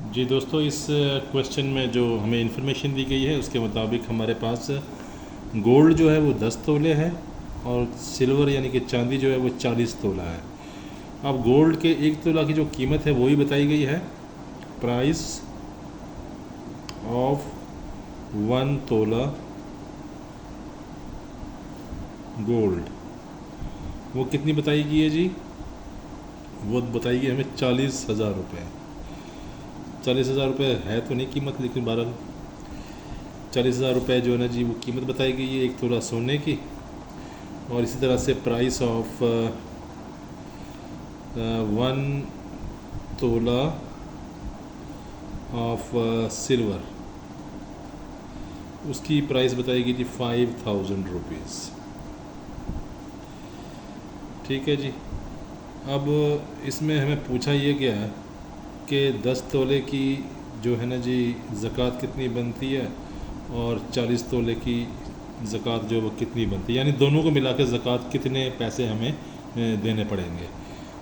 जी दोस्तों, इस क्वेश्चन में जो हमें इन्फॉर्मेशन दी गई है उसके मुताबिक हमारे पास गोल्ड जो है वो 10 तोले है और सिल्वर यानी कि चांदी जो है वो 40 तोला है। अब गोल्ड के 1 तोला की जो कीमत है वही बताई गई है। प्राइस ऑफ 1 तोला गोल्ड वो कितनी बताई गई है जी? वो बताई गई हमें 40,000 रुपये। 40,000 रुपये है तो नहीं कीमत, लेकिन बहरहाल 40,000 रुपये जो है ना जी वो कीमत बताई गई है 1 तोला सोने की। और इसी तरह से प्राइस ऑफ 1 तोला ऑफ सिल्वर, उसकी प्राइस बताई गई थी 5,000 रुपीज़। ठीक है जी। अब इसमें हमें पूछा ये गया है कि 10 तोले की जो है ना जी ज़कात कितनी बनती है और 40 तोले की ज़कात जो वो कितनी बनती है, यानी दोनों को मिला के ज़कात कितने पैसे हमें देने पड़ेंगे।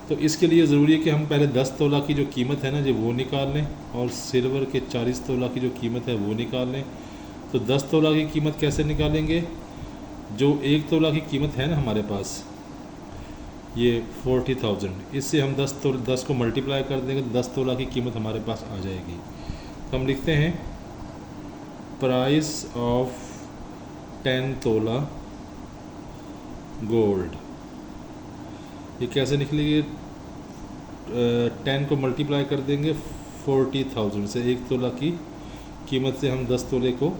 तो इसके लिए ज़रूरी है कि हम पहले 10 तोला की जो कीमत है ना जी वो निकाल लें और सिल्वर के 40 तोला की जो कीमत है वो निकाल लें। तो 10 तोला की कीमत कैसे निकालेंगे? जो 1 तोला की कीमत है ना हमारे पास, ये 40,000, इससे हम 10 को मल्टीप्लाई कर देंगे तो 10 तोला की कीमत हमारे पास आ जाएगी। तो हम लिखते हैं प्राइस ऑफ 10 तोला गोल्ड। ये कैसे निकलेगी? 10 को मल्टीप्लाई कर देंगे 40,000 से, 1 तोला की कीमत से हम 10 तोले को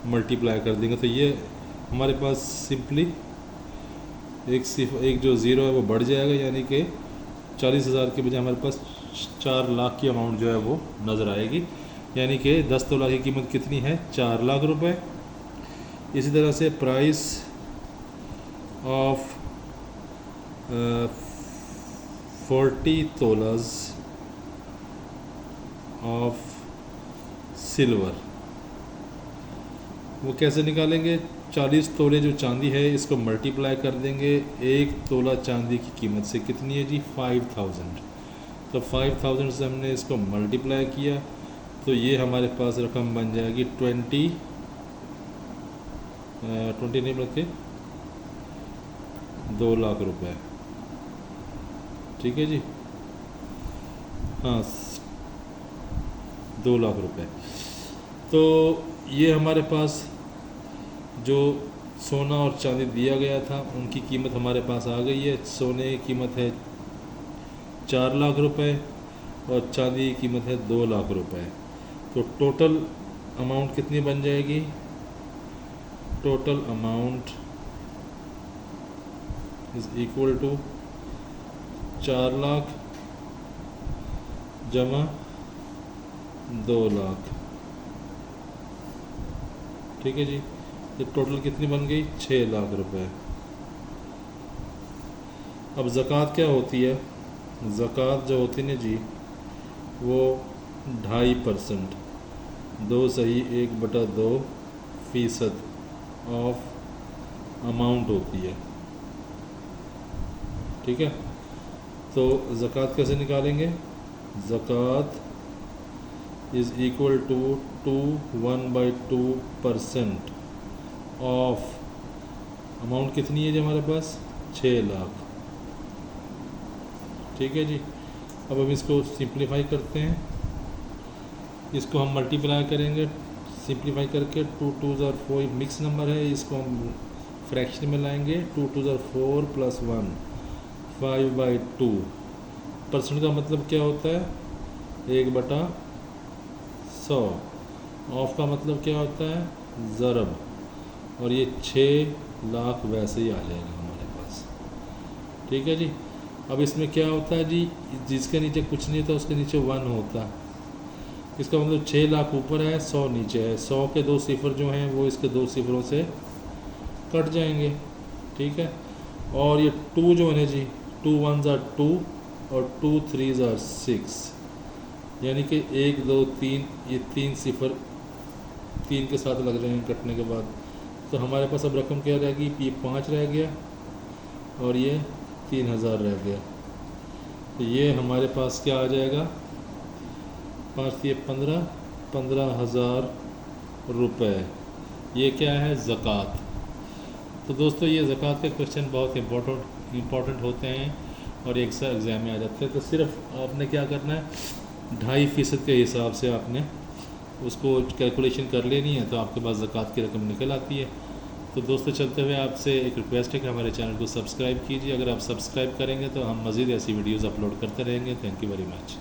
मल्टीप्लाई कर देंगे। तो ये हमारे पास सिंपली एक जो ज़ीरो है वो बढ़ जाएगा, यानी कि 40,000 के बजाय हमारे पास 4 लाख की अमाउंट जो है वो नज़र आएगी। यानी कि 10 तोला की कीमत कितनी है? 4 लाख रुपए। इसी तरह से प्राइस ऑफ 40 तोलाज ऑफ सिल्वर, वो कैसे निकालेंगे? 40 तोले जो चांदी है इसको मल्टीप्लाई कर देंगे 1 तोला चांदी की कीमत से। कितनी है जी? 5,000। तो 5,000 से हमने इसको मल्टीप्लाई किया तो ये हमारे पास रकम बन जाएगी 20 नहीं बल्कि 2 लाख रुपए। ठीक है जी, हाँ 2 लाख रुपए। तो ये हमारे पास जो सोना और चांदी दिया गया था उनकी कीमत हमारे पास आ गई है। सोने की कीमत है 4 लाख रुपए और चांदी की कीमत है 2 लाख रुपए। तो टोटल अमाउंट कितनी बन जाएगी? Total amount is equal to 4 lakh जमा 2 लाख। ठीक है जी, ये टोटल कितनी बन गई? 6 लाख रुपए। अब ज़कात क्या होती है? ज़कात जो होती है ना जी वो 2.5%, 2.1/2% ऑफ अमाउंट होती है। ठीक है, तो ज़कात कैसे निकालेंगे? ज़कात is equal to 1/2% of amount कितनी है जी हमारे पास? 6 लाख। ठीक है जी। अब हम इसको सिंप्लीफाई करते हैं, इसको हम मल्टीप्लाई करेंगे। सिंप्लीफाई करके 2 2 ज़ार 4 मिक्स नंबर है, इसको हम फ्रैक्शन में लाएंगे। 2 2 ज़ार 4 + 1 5/2। परसेंट का मतलब क्या होता है? 1/100। ऑफ का मतलब क्या होता है? ज़रब। और ये 6 लाख वैसे ही आ जाएगा हमारे पास। ठीक है जी। अब इसमें क्या होता है जी, जिसके नीचे कुछ नहीं होता उसके नीचे 1 होता है। इसका मतलब 6 लाख ऊपर है, 100 नीचे है। 100 के 2 सिफर जो हैं वो इसके 2 सिफरों से कट जाएंगे। ठीक है, और ये 2 जो है ना जी, 2 1 ज़ार 2 और 2 3 ज़ार 6, यानी कि 1 2 3, ये 3 सिफर 3 के साथ लग जाएंगे कटने के बाद। तो हमारे पास अब रकम क्या रहेगी? ये 5 रह गया और ये 3,000 रह गया। तो ये हमारे पास क्या आ जाएगा? 5 ये 15,000 रुपये। ये क्या है? ज़कात। तो दोस्तों ये ज़कात के क्वेश्चन बहुत इम्पोर्टेंट होते हैं और एक सा एग्ज़ाम में आ जाते हैं। तो सिर्फ आपने क्या करना है, 2.5% के हिसाब से आपने उसको कैलकुलेशन कर लेनी है, तो आपके पास ज़कात की रकम निकल आती है। तो दोस्तों चलते हुए आपसे एक रिक्वेस्ट है कि हमारे चैनल को सब्सक्राइब कीजिए। अगर आप सब्सक्राइब करेंगे तो हम मज़ीद ऐसी वीडियोज़ अपलोड करते रहेंगे। Thank you very much.